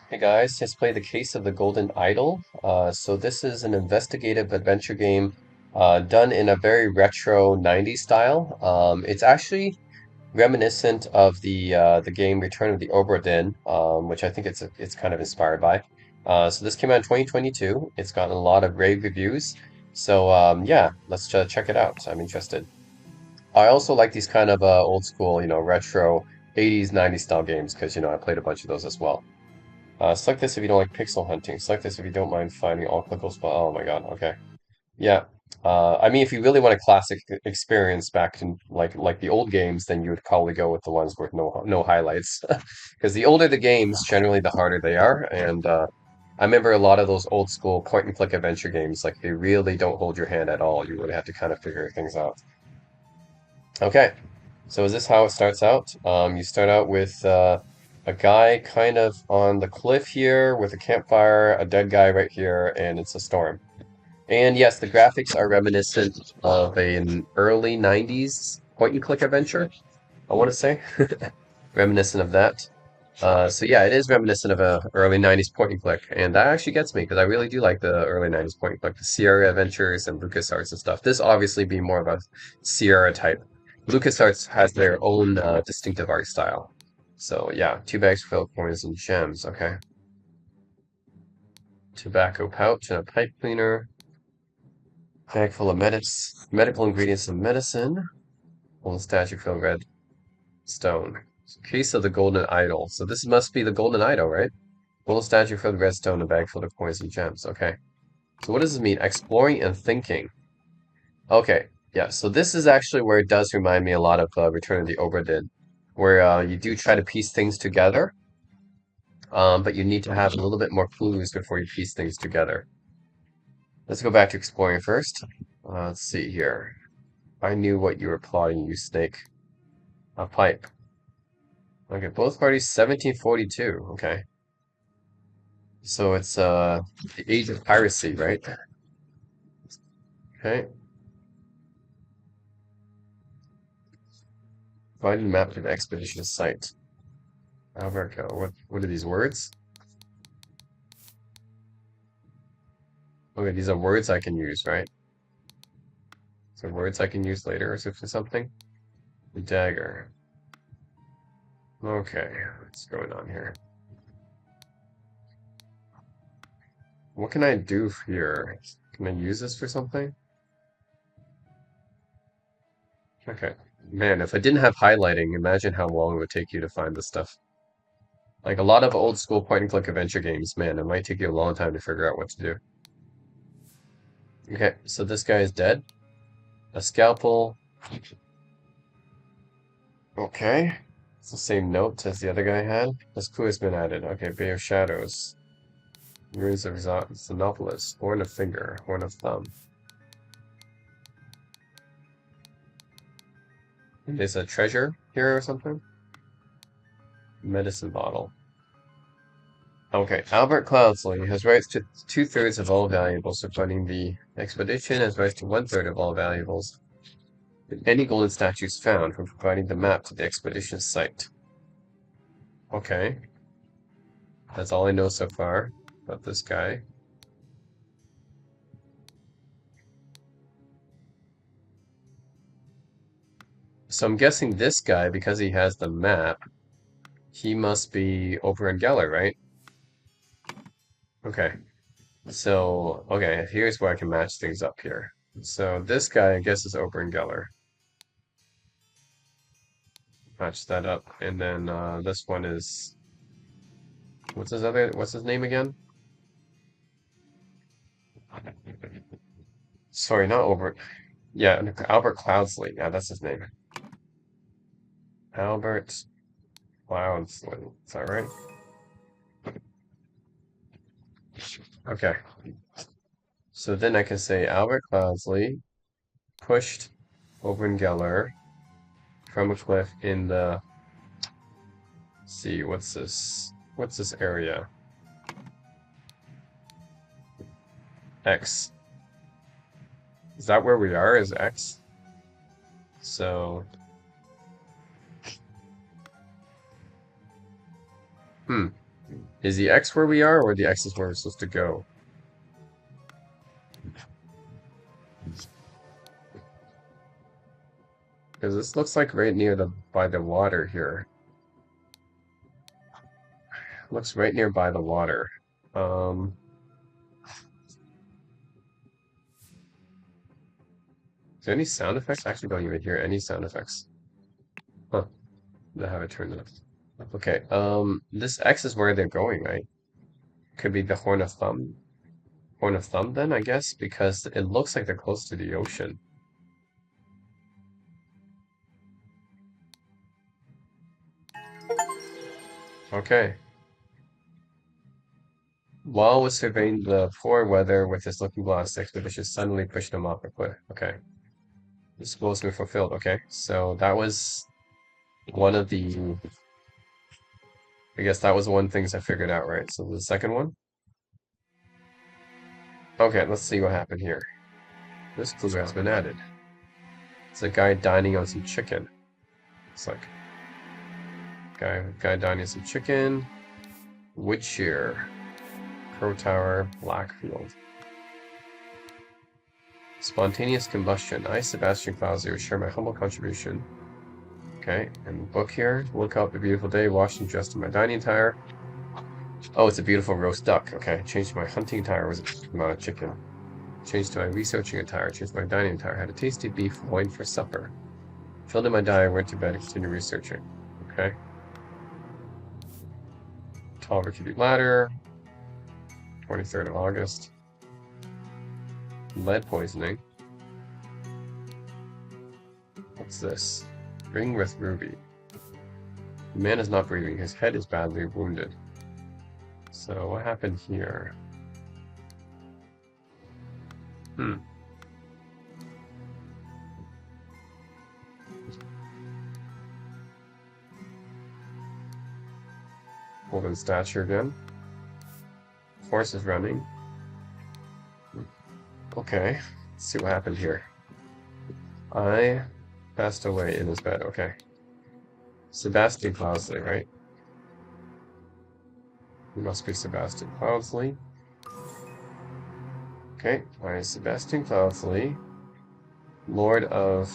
Hey guys, let's play The Case of the Golden Idol. So this is an investigative adventure game done in a very retro 90s style. It's actually reminiscent of the game Return of the Obra Dinn, which I think it's kind of inspired by. So this came out in 2022. It's gotten a lot of rave reviews. So yeah, let's check it out. I'm interested. I also like these kind of old school, retro 80s, 90s style games because I played a bunch of those as well. Select this if you don't like pixel hunting. Select this if you don't mind finding all clickable spot. Oh my God. Okay. Yeah. I mean, if you really want a classic experience back in like the old games, then you would probably go with the ones with no highlights, because the older the games, generally the harder they are. And I remember a lot of those old school point and click adventure games, like they really don't hold your hand at all. You really have to kind of figure things out. Okay. So is this how it starts out? You start out with a guy kind of on the cliff here with a campfire, a dead guy right here, and it's a storm. And yes, the graphics are reminiscent of an early 90s point and click adventure, I want to say. Reminiscent of that. So yeah, it is reminiscent of a early 90s point and click, and that actually gets me because I really do like the early 90s point and click, the Sierra Adventures and LucasArts and stuff. This obviously being more of a Sierra type. LucasArts has their own distinctive art style. So yeah, 2 bags filled with coins and gems. Okay. Tobacco pouch and a pipe cleaner. Bag full of medical ingredients and medicine. Golden statue filled with red stone. Case of the golden idol. So this must be the golden idol, right? Golden statue filled with red stone, a bag full of coins and gems. Okay. So what does this mean? Exploring and thinking. Okay. Yeah. So this is actually where it does remind me a lot of Return of the Obra Dinn, where you do try to piece things together, but you need to have a little bit more clues before you piece things together. Let's go back to exploring first. Let's see here. I knew what you were plotting, you snake. A pipe. Okay, both parties 1742. Okay. So it's the age of piracy, right? Okay. Find a map to the expedition site. Alberto, what are these words? Okay, these are words I can use, right? So words I can use later or something? The dagger. Okay, what's going on here? What can I do here? Can I use this for something? Okay. Man, if I didn't have highlighting, imagine how long it would take you to find this stuff. Like a lot of old school point and click adventure games, man, it might take you a long time to figure out what to do. Okay, so this guy is dead. A scalpel. Okay. It's the same note as the other guy had. This clue has been added. Okay, Bay of Shadows. Ruins of Xenopolis. Horn of Finger. Horn of Thumb. Is a treasure here or something? Medicine bottle. Okay, Albert Cloudsley has rights to 2/3 of all valuables, so funding the expedition has rights to 1/3 of all valuables. Any golden statues found from providing the map to the expedition site. Okay, that's all I know so far about this guy. So I'm guessing this guy, because he has the map, he must be Oberon Geller, right? Okay. So, okay, here's where I can match things up here. So this guy, I guess, is Oberon Geller. Match that up. And then this one is what's his name again? Sorry, not Oberon. Yeah, Albert Cloudsley. Yeah, that's his name. Albert Cloudsley. Is that right? Okay. So then I can say Albert Cloudsley pushed Oberon Geller from a cliff in the, see, what's this? What's this area? X. Is that where we are? Is X? So, hmm. Is the X where we are, or the X is where we're supposed to go? Because this looks like right near by the water here. Looks right near by the water. Is there any sound effects? I actually don't even hear any sound effects. Huh. I have it turned up. Okay, this X is where they're going, right? Could be the Horn of Thumb. Horn of Thumb then, I guess, because it looks like they're close to the ocean. Okay. Wall was surveying the poor weather with his looking glass. The expedition suddenly pushed him off a cliff. Okay. This goal has been fulfilled. Okay. So that was one of the, I guess that was one things I figured out, right? So the second one? Okay, let's see what happened here. This clue has been added. It's a guy dining on some chicken. It's like guy dining on some chicken. Wood shear. Crow Tower. Blackfield. Spontaneous combustion. I, Sebastian Clauser, share my humble contribution. Okay, and the book here. Woke up a beautiful day, washed and dressed in my dining attire. Oh, it's a beautiful roast duck. Okay, changed my hunting attire, was a amount of chicken. Changed to my researching attire, changed my dining attire, had a tasty beef loin for supper. Filled in my diary, went to bed and continued researching. Okay. Tall rickety ladder. 23rd of August. Lead poisoning. What's this? Ring with ruby. The man is not breathing. His head is badly wounded. So what happened here? Golden statue again. Horse is running. Okay, let's see what happened here. I passed away in his bed. Okay. Sebastian Cloudsley, right? He must be Sebastian Cloudsley. Okay, I Sebastian Cloudsley, Lord of.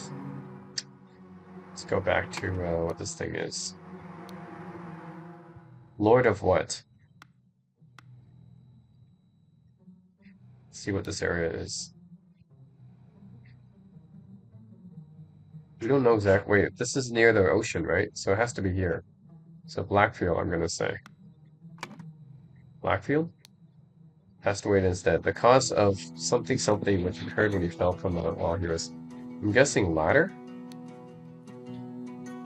Let's go back to what this thing is. Lord of what? Let's see what this area is. We don't know exactly. Wait, this is near the ocean, right? So it has to be here. So Blackfield, I'm gonna say. Blackfield? Passed away instead. The cause of something something which occurred when he fell from the while he was. I'm guessing ladder?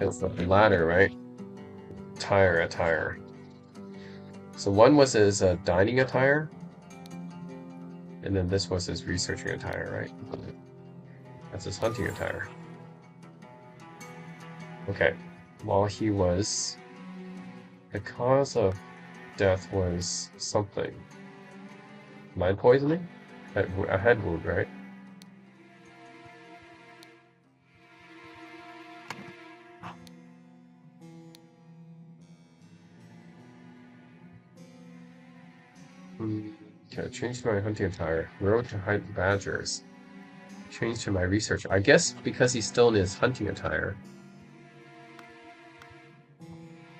It's the ladder, right? Attire. So one was his dining attire, and then this was his researching attire, right? That's his hunting attire. Okay. While he was... The cause of death was something. Lead poisoning? A head wound, right? Okay, change to my hunting attire. Road to hunt badgers. Change to my research. I guess because he's still in his hunting attire.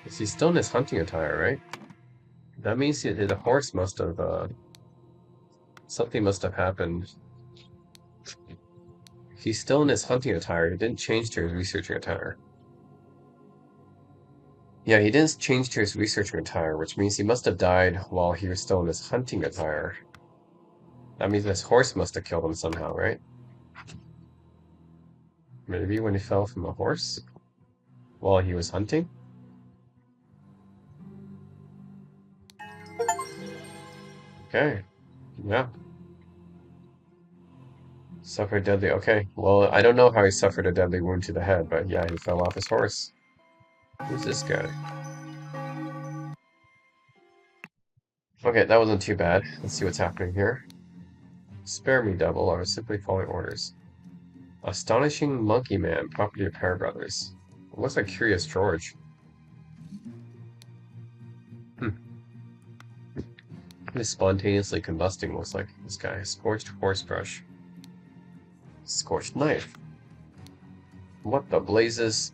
He's still in his hunting attire, right? That means the horse must have, something must have happened. He's still in his hunting attire. He didn't change to his researching attire. Yeah, he didn't change to his researching attire, which means he must have died while he was still in his hunting attire. That means this horse must have killed him somehow, right? Maybe when he fell from a horse while he was hunting? Okay, yeah. Suffered deadly. Okay, well, I don't know how he suffered a deadly wound to the head, but yeah, he fell off his horse. Who's this guy? Okay, that wasn't too bad. Let's see what's happening here. Spare me, devil. I was simply following orders. Astonishing Monkey Man, property of Pear Brothers. It looks like Curious George. Hmm. Who's spontaneously combusting looks like this guy. Scorched horsebrush. Scorched knife. What the blazes?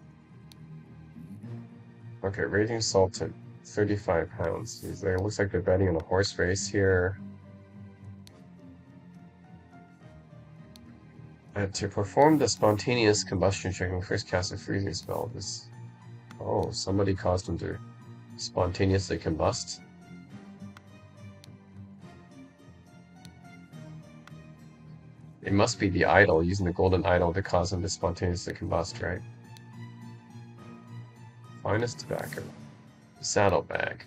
Okay, Raging Sultan. 35 pounds. It looks like they're betting on a horse race here. To perform the spontaneous combustion check, first cast a freezing spell. Oh, somebody caused him to spontaneously combust. It must be the idol, using the golden idol to cause him to spontaneously combust, right? Finest tobacco. Saddlebag.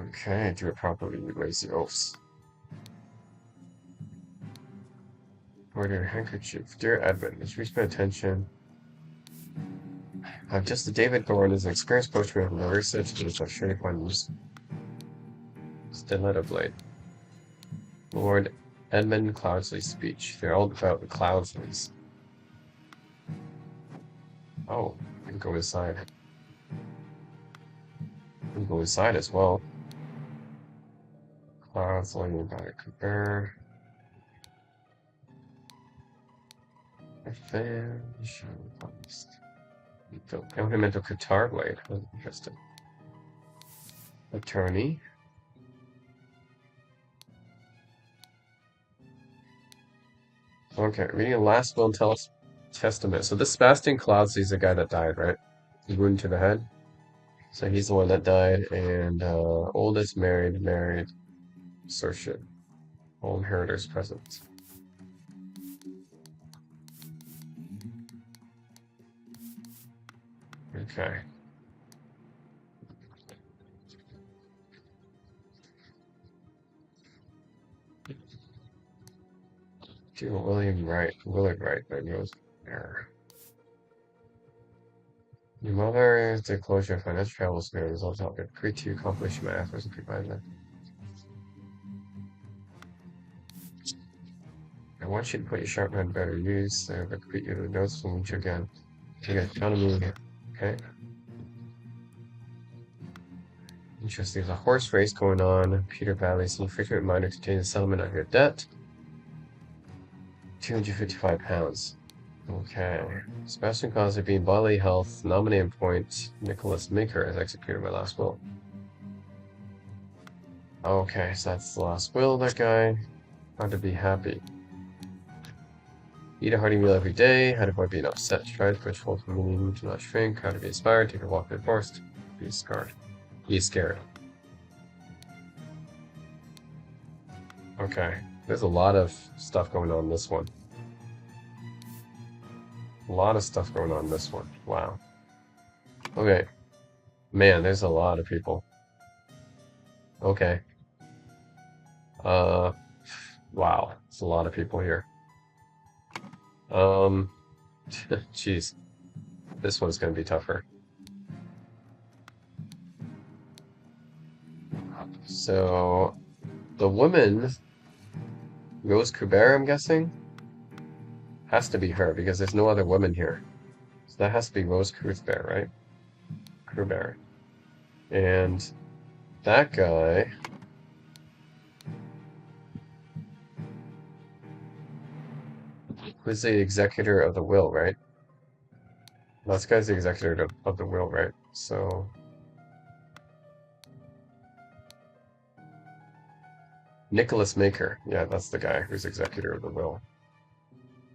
Okay, do it properly, raise the oaths. Order handkerchief. Dear Edmund, please pay attention. Just David Thorne is an experienced postman from the research to which I've sure to find use. Stiletto blade. Lord Edmund Cloudsley's speech. They're all about the Cloudsleys. Oh, we can go inside. We can go inside as well. Cloudsley about a Cooper. Revenge. Elemental Guitar Blade. Interesting. Attorney. Okay, reading the last will and testament. So this Sebastian Cloudsley is the guy that died, right? He's wounded to the head. So he's the one that died, and oldest married, assertion. All inheritors present. Okay. Dear Willard Wright, that goes there. Your mother is the closure of financial travels may result in helping create to accomplish my efforts and provide that. I want you to put your sharp mind better use. I will create you the notes from which again. You got economy. Okay. Interesting. There's a horse race going on. Peter Valley, some frequent reminder to change the settlement of your debt. 255 pounds. Okay. Sebastian Cloudsley being bodily health, nominated point. Nicholas Maker has executed my last will. Okay, so that's the last will, that guy. How to be happy. Eat a hearty meal every day. How to avoid being upset. Try to push forward from meaning to not shrink. How to be inspired. Take a walk in the forest. Be scared. Be scared. Okay. There's a lot of stuff going on in this one. A lot of stuff going on in this one. Wow. Okay. Man, there's a lot of people. Okay. Wow. There's a lot of people here. Jeez. This one's gonna be tougher. So, the woman, Rose Kubera, I'm guessing, has to be her because there's no other women here. So that has to be Rose Kubera, right? Kubera. And that guy. Who's the executor of the will, right? That guy's the executor of the will, right? So. Nicholas Maker. Yeah, that's the guy who's executor of the will.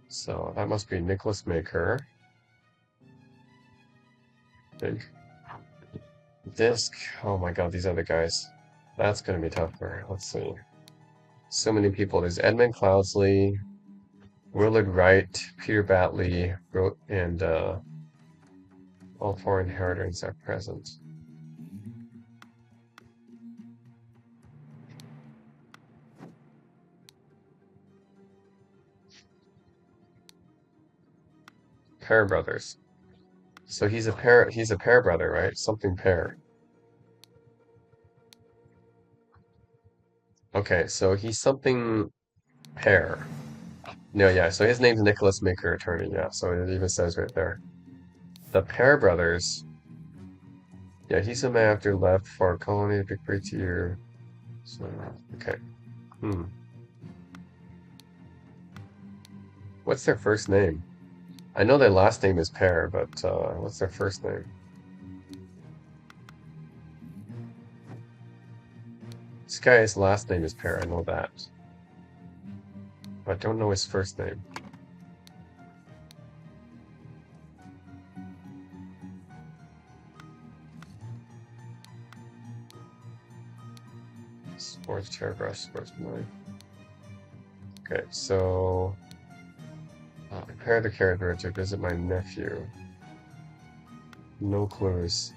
So that must be Nicholas Maker. Big. Disc. Oh my god, these other guys. That's going to be tougher. Let's see. So many people. There's Edmund Cloudsley, Willard Wright, Peter Batley, and all four inheritors are present. Pair brothers. So he's a pair brother, right? Something pair. Okay, so he's something pair. No, yeah, so his name's Nicholas Maker Attorney, yeah, so it even says right there. The Pear brothers, yeah, he's a man after left for a colony of Big Tier. So, okay. Hmm. What's their first name? I know their last name is Pear, but what's their first name? This guy's last name is Pear, I know that. But I don't know his first name. Sports Chairbrush, Sports Boy. Okay, so prepare the character to visit my nephew. No clues.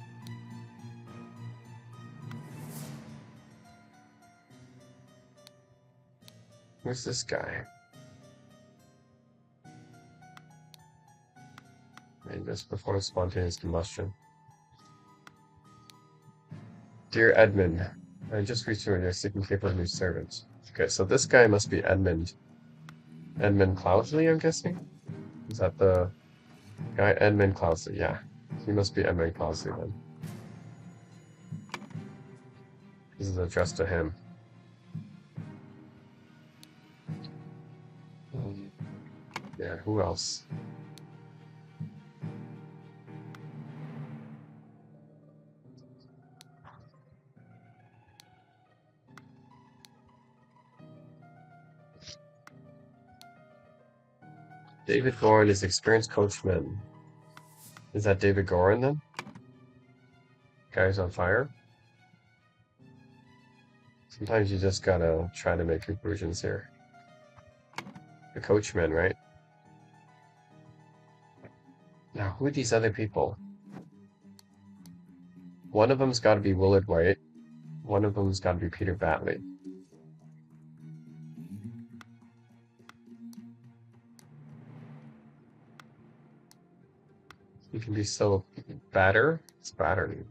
Who's this guy? And just before spontaneous combustion. Dear Edmund, I just reached you and you're seeking for a new servant. Okay, so this guy must be Edmund. Edmund Cloudsley, I'm guessing? Is that the guy? Edmund Cloudsley, yeah. He must be Edmund Cloudsley then. This is addressed to him. Yeah, who else? David Gorin is experienced coachman. Is that David Gorin then? Guy's on fire? Sometimes you just gotta try to make conclusions here. The coachman, right? Now, who are these other people? One of them's gotta be Willard White. One of them's gotta be Peter Batley. He can be so batter. It's battery.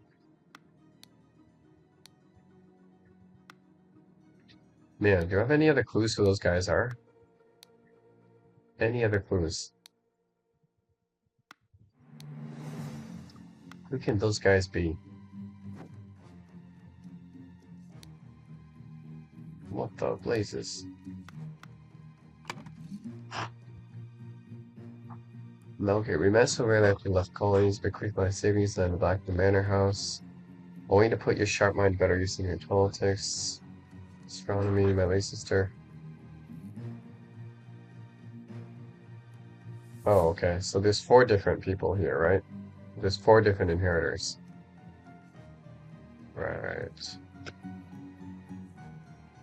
Man, do you have any other clues who those guys are? Any other clues? Who can those guys be? What the blazes? Melgate, we met so rarely after we left colonies, bequeathed my savings and back the manor house. Only to put your sharp mind better using your politics. Astronomy, my late sister. Oh, okay. So there's four different people here, right? There's four different inheritors. Right.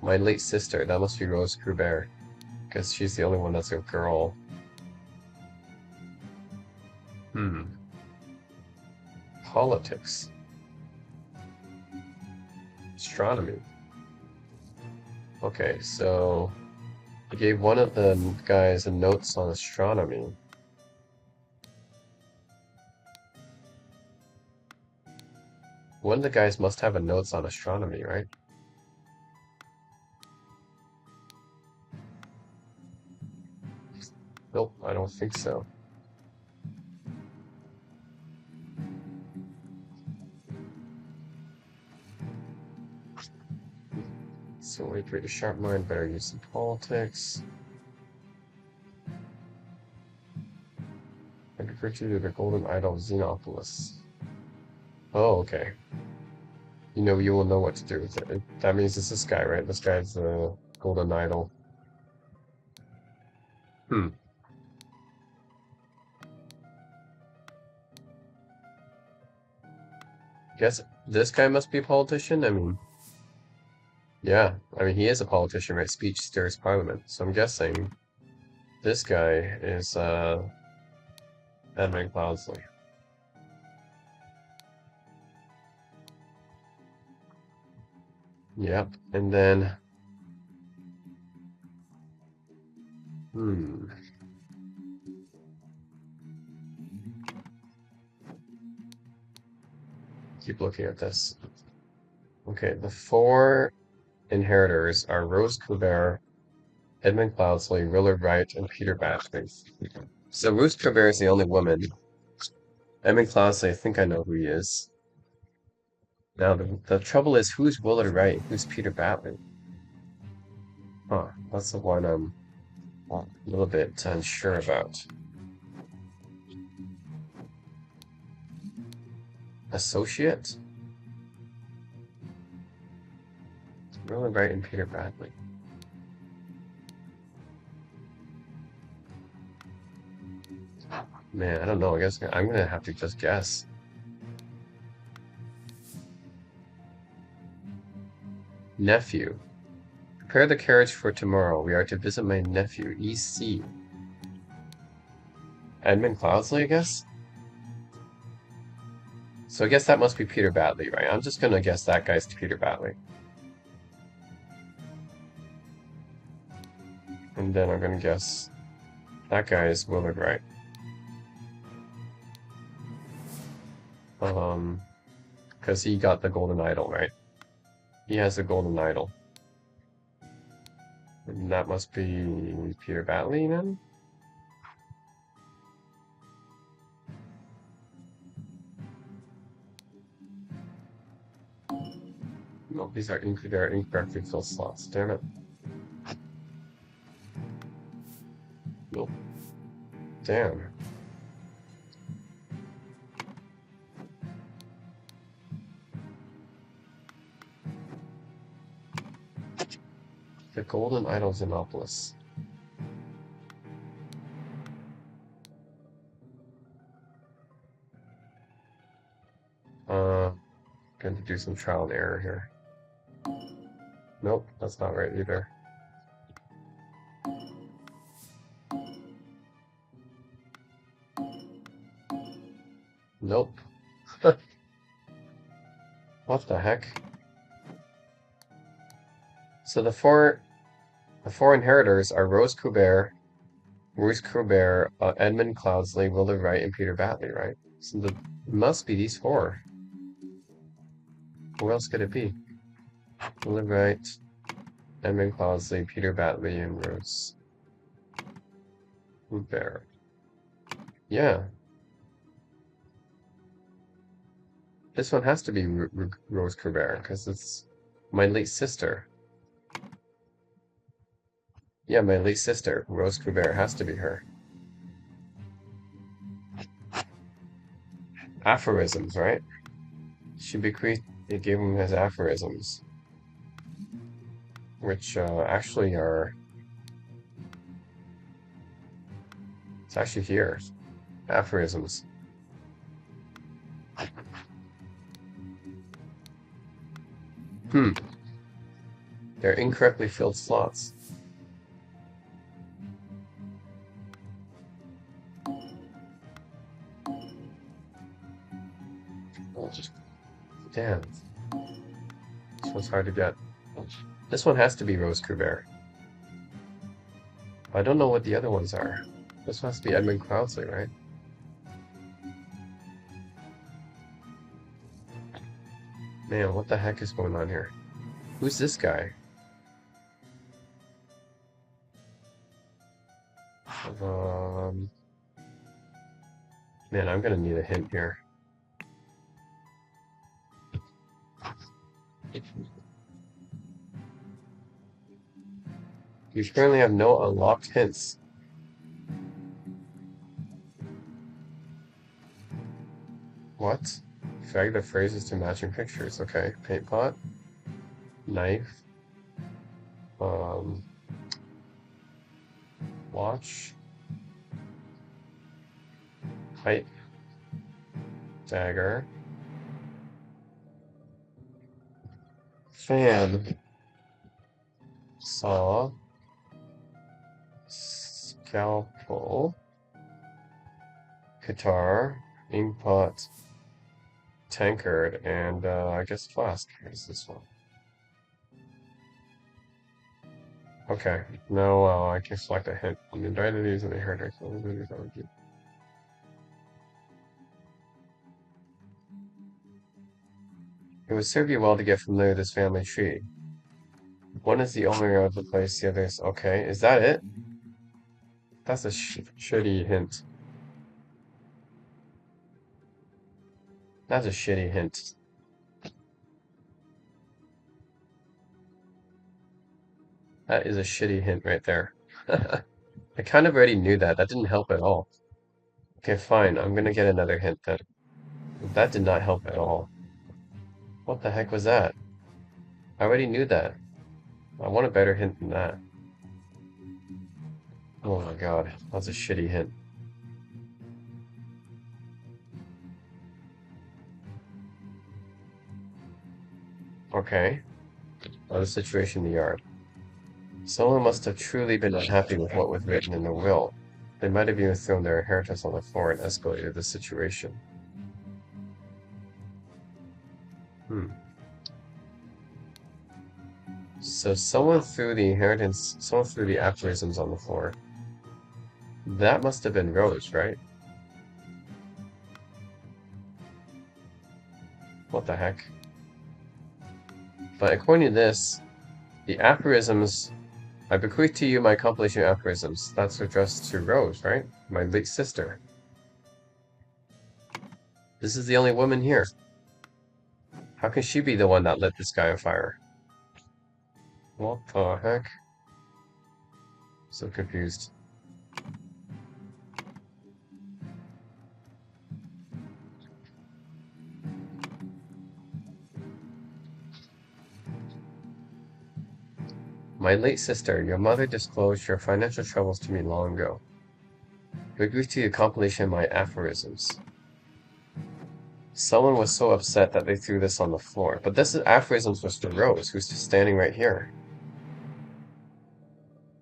My late sister, that must be Rose Crubert. Because she's the only one that's a girl. Hmm. Politics. Astronomy. Okay, so I gave one of the guys a notes on astronomy. One of the guys must have a notes on astronomy, right? Nope, I don't think so. So we create a sharp mind, better use in politics. I refer to the golden idol of Xenopolis. Oh, okay. You will know what to do with it. That means it's this guy, right? This guy's the golden idol. Hmm. Guess this guy must be a politician? I mean, yeah. I mean, he is a politician, right? Speech stirs parliament. So I'm guessing this guy is Edmund Cloudsley. Yep. And then, hmm. Keep looking at this. Okay, the four inheritors are Rose Couvert, Edmund Cloudsley, Willard Wright, and Peter Batchley. So Ruth Trevor is the only woman. Edmund Cloudsley, I think I know who he is. Now the trouble is, who's Willard Wright? Who's Peter Battley? Huh, that's the one I'm a little bit unsure about. Associate? Willard Wright and Peter Battley. Man, I don't know. I guess I'm gonna have to just guess. Nephew. Prepare the carriage for tomorrow. We are to visit my nephew, E.C. Edmund Cloudsley, I guess? So I guess that must be Peter Battley, right? I'm just gonna guess that guy's Peter Battley. And then I'm gonna guess that guy is Willard Wright. Because he got the golden idol, right? He has the golden idol. And that must be Peter Battley then? No, these are incorrectly filled slots. Damn it. Nope. Damn. The Golden Idol Xenopolis. Going to do some trial and error here. Nope, that's not right either. Nope. What the heck? So the four inheritors are Rose Coubert, Edmund Cloudsley, Willard Wright, and Peter Battley, right? So it must be these four. Who else could it be? Willard Wright, Edmund Cloudsley, Peter Battley, and Rose Coubert. Yeah. This one has to be Rose Coubert, because it's my late sister. Yeah, my late sister, Rose Coubert, has to be her. Aphorisms, right? She bequeathed, it gave him his aphorisms, which actually are, it's actually here, aphorisms. They're incorrectly filled slots. Oh, damn. This one's hard to get. This one has to be Rose Coubert. I don't know what the other ones are. This one has to be Edmund Cloudsley, right? Man, what the heck is going on here? Who's this guy? Man, I'm gonna need a hint here. You currently have no unlocked hints. What? Drag the phrases to matching pictures. Okay. Paint pot. Knife. Watch. Pipe. Dagger. Fan. Saw. Scalpel. Guitar. Inkpot. Tankard. And I guess flask. Here's this one. Okay. No, I can select a hint. Identities and the heritage. It would serve you well to get familiar with this family tree. One is the owner of the place, the other is... Okay, is that it? That's a shitty hint. That's a shitty hint. That is a shitty hint right there. I kind of already knew that. That didn't help at all. Okay, fine. I'm gonna get another hint then. That did not help at all. What the heck was that? I already knew that. I want a better hint than that. Oh my god, that's a shitty hint. Okay. Oh, the situation in the yard. Someone must have truly been unhappy with what was written in the will. They might have even thrown their inheritance on the floor and escalated the situation. Hmm. So someone threw the aphorisms on the floor. That must have been Rose, right? What the heck? But according to this, the aphorisms, I bequeath to you my compilation of aphorisms. That's addressed to Rose, right? My late sister. This is the only woman here. How can she be the one that lit this guy on fire? What the heck? So confused. My late sister, your mother disclosed your financial troubles to me long ago. I bequeath to you a compilation of my aphorisms. Someone was so upset that they threw this on the floor. But this is aphorisms was to Rose, who's just standing right here.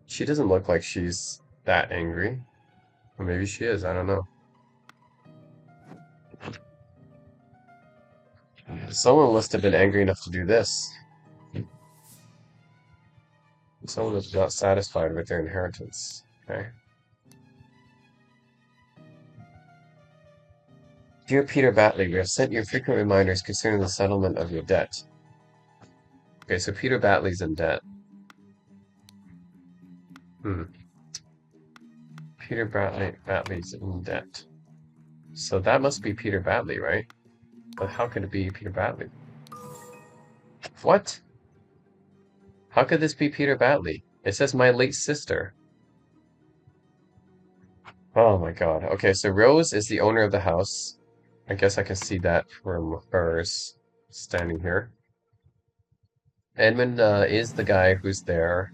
She doesn't look like she's that angry. Or maybe she is, I don't know. Someone must have been angry enough to do this. Someone was not satisfied with their inheritance. Okay. Dear Peter Batley, we have sent you frequent reminders concerning the settlement of your debt. Okay, so Peter Batley's in debt. Peter Batley's in debt. So that must be Peter Batley, right? But how could it be Peter Batley? What? How could this be Peter Batley? It says my late sister. Oh my god. Okay, so Rose is the owner of the house. I guess I can see that from hers standing here. Edmund is the guy who's there,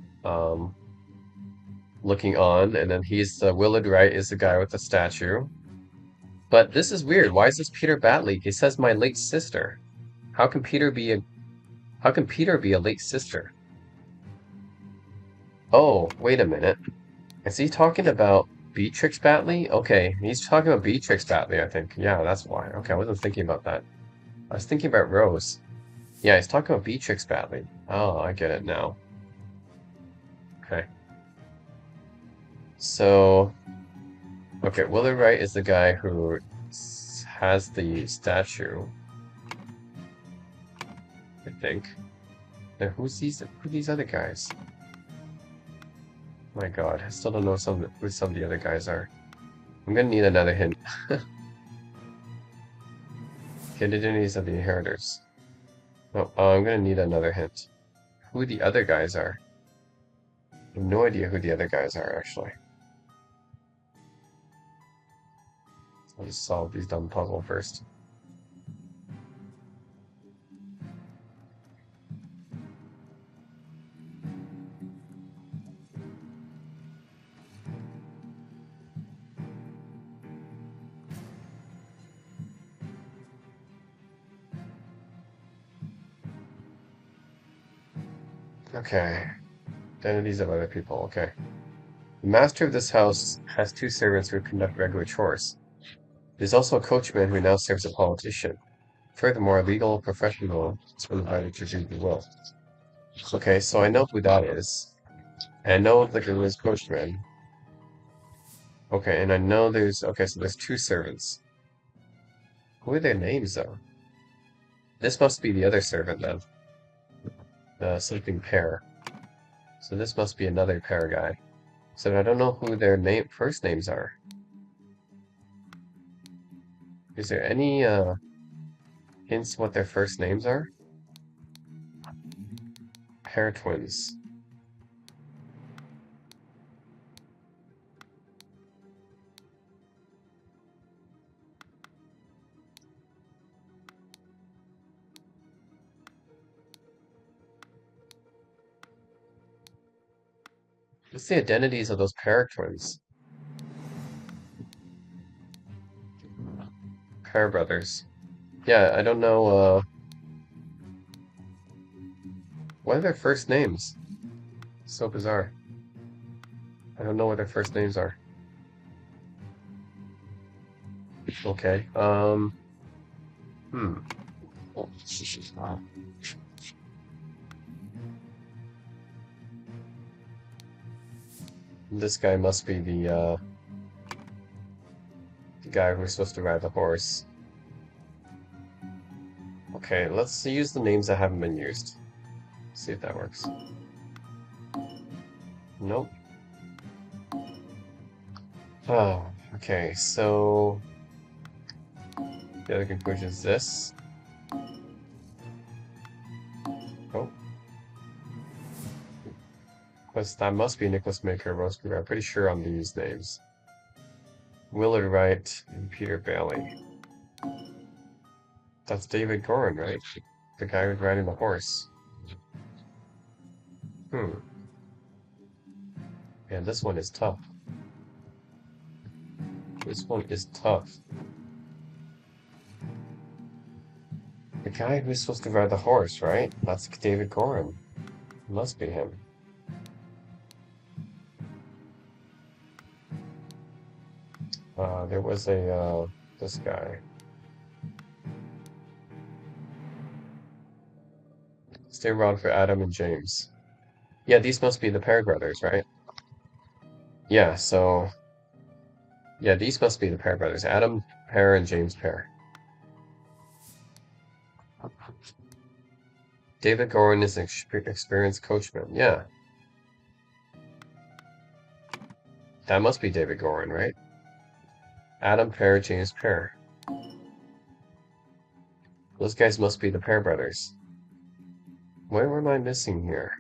looking on, and then Willard Wright is the guy with the statue. But this is weird. Why is this Peter Batley? It says my late sister. How can Peter be a late sister? Oh, wait a minute. Is he talking about Beatrix Batley? Okay, he's talking about Beatrix Batley, I think. Yeah, that's why. Okay, I wasn't thinking about that. I was thinking about Rose. Yeah, he's talking about Beatrix Batley. Oh, I get it now. Okay. So, okay, Willard Wright is the guy who has the statue. I think. Now, who are these other guys? My god, I still don't know who some of the other guys are. I'm gonna need another hint. Identities of the inheritors. Oh, I'm gonna need another hint. Who the other guys are. I have no idea who the other guys are, actually. I'll just solve these dumb puzzle first. Okay. Identities of other people, okay. The master of this house has two servants who conduct regular chores. There's also a coachman who now serves a politician. Furthermore, a legal professional has been invited to read the will. Okay, so I know who that is. And I know the guy was coachman. Okay, and I know okay, so there's two servants. Who are their names, though? This must be the other servant, then. The sleeping pair. So this must be another pair guy. So I don't know who their first names are. Is there any hints what their first names are? Pair twins. What's the identities of those pair twins? Pair brothers. Yeah, I don't know, what are their first names? So bizarre. I don't know what their first names are. Okay, hmm. This guy must be the guy who's supposed to ride the horse. Okay, let's use the names that haven't been used. See if that works. Nope. Oh, okay, so the other conclusion is this. Oh. That must be Nicholas Maker, Rose Cougar. I'm pretty sure on these names. Willard Wright and Peter Bailey. That's David Gorin, right? The guy who's riding the horse. Hmm. Man, this one is tough. This one is tough. The guy who's supposed to ride the horse, right? That's David Gorin. Must be him. There was this guy. Stay around for Adam and James. Yeah, these must be the Pair brothers, right? Yeah, so... Yeah, these must be the Pair brothers. Adam Pair and James Pair. David Gorin is an experienced coachman. Yeah. That must be David Gorin, right? Adam Pair, James Pair. Those guys must be the Pair brothers. Where am I missing here?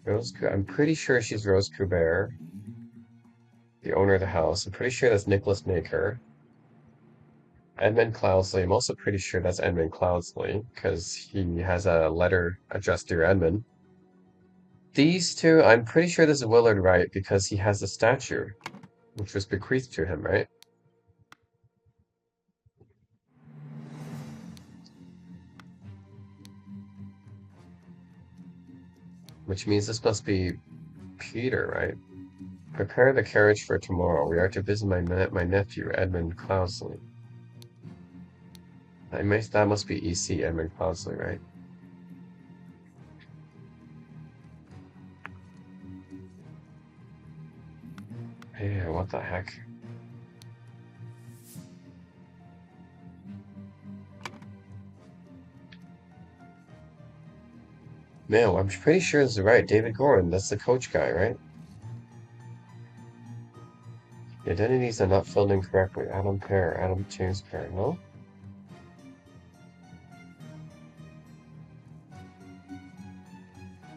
I'm pretty sure she's Rose Coubert, the owner of the house. I'm pretty sure that's Nicholas Maker. Edmund Cloudsley. I'm also pretty sure that's Edmund Cloudsley, because he has a letter addressed to Edmund. These two, I'm pretty sure this is Willard Wright, because he has a statue, which was bequeathed to him, right? Which means this must be Peter, right? Prepare the carriage for tomorrow. We are to visit my nephew, Edmund Cloudsley. That must be EC Edmund Cloudsley, right? Hey, what the heck? No, I'm pretty sure this is right. David Gorin, that's the coach guy, right? The identities are not filled in correctly. Adam Pair, Adam James Pair, no?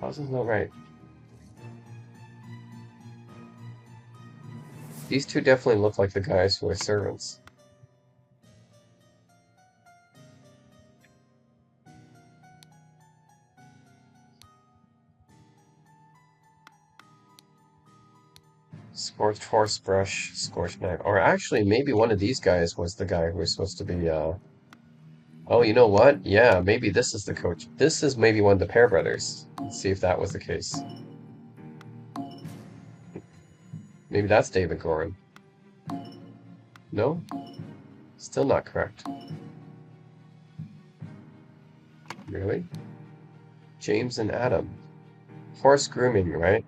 How's this not right? These two definitely look like the guys who are servants. Scorched horse brush, scorched knife. Or actually, maybe one of these guys was the guy who was supposed to be, Oh, you know what? Yeah, maybe this is the coach. This is maybe one of the Pair brothers. Let's see if that was the case. Maybe that's David Gorin. No? Still not correct. Really? James and Adam. Horse grooming, right?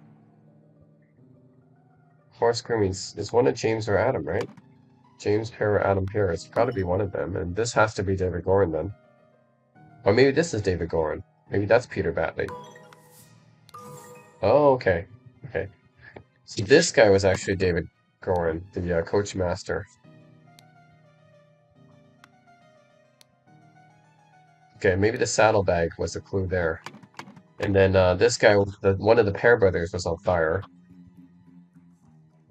Horse grooming is one of James or Adam, right? James Pair or Adam Pair. It's got to be one of them, and this has to be David Gorin then. Or maybe this is David Gorin. Maybe that's Peter Batley. Oh, okay. Okay. So this guy was actually David Gorin, the coach master. Okay, maybe the saddlebag was a clue there. And then this guy, one of the Pear brothers, was on fire.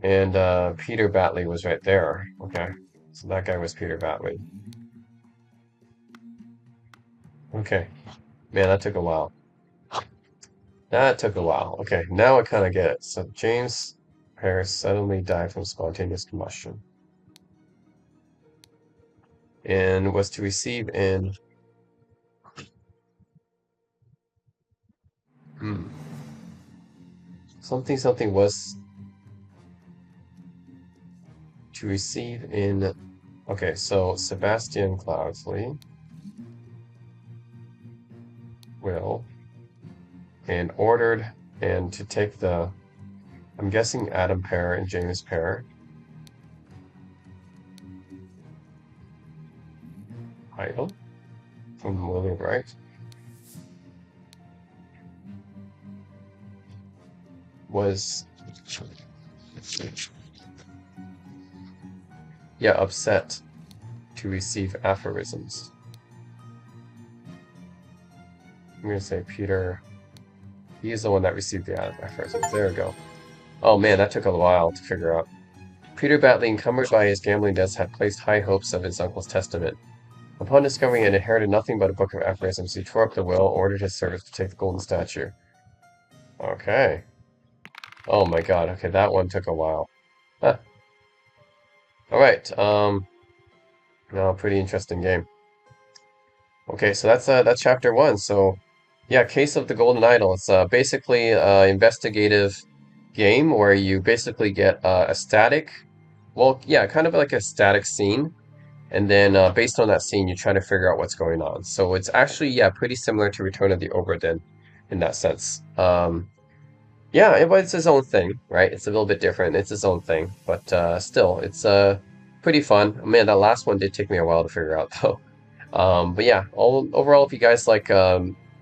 And Peter Batley was right there. Okay, so that guy was Peter Batley. Okay, man, that took a while. That took a while. Okay, now I kind of get it. So James Harris suddenly died from spontaneous combustion and was to receive in hmm, something was to receive in. Okay, so Sebastian Cloudsley will and ordered and to take the. I'm guessing Adam Pear and James Pear idol from William Wright was upset to receive aphorisms. I'm gonna say Peter. He is the one that received the aphorisms. There we go. Oh man, that took a while to figure out. Peter Batley, encumbered by his gambling debts, had placed high hopes of his uncle's testament. Upon discovering it inherited nothing but a book of aphorisms, he tore up the will, ordered his servants to take the golden statue. Okay. Oh my god, okay, that one took a while. Huh. Alright, no, pretty interesting game. Okay, so that's chapter one. So yeah, Case of the Golden Idol. It's basically an investigative game where you basically get a static, well, yeah, kind of like a static scene, and then based on that scene, you try to figure out what's going on. So it's actually, yeah, pretty similar to Return of the Obra Dinn in that sense. Yeah, it's its own thing, right? It's a little bit different. It's its own thing, but still, it's pretty fun. Man, that last one did take me a while to figure out, though. But yeah, overall, if you guys like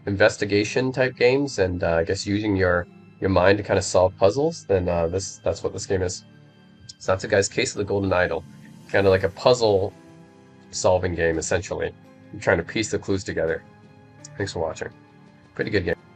investigation type games and I guess using your mind to kind of solve puzzles, then that's what this game is. So that's it, guys. Case of the Golden Idol, kind of like a puzzle solving game, essentially. You're trying to piece the clues together. Thanks for watching. Pretty good game.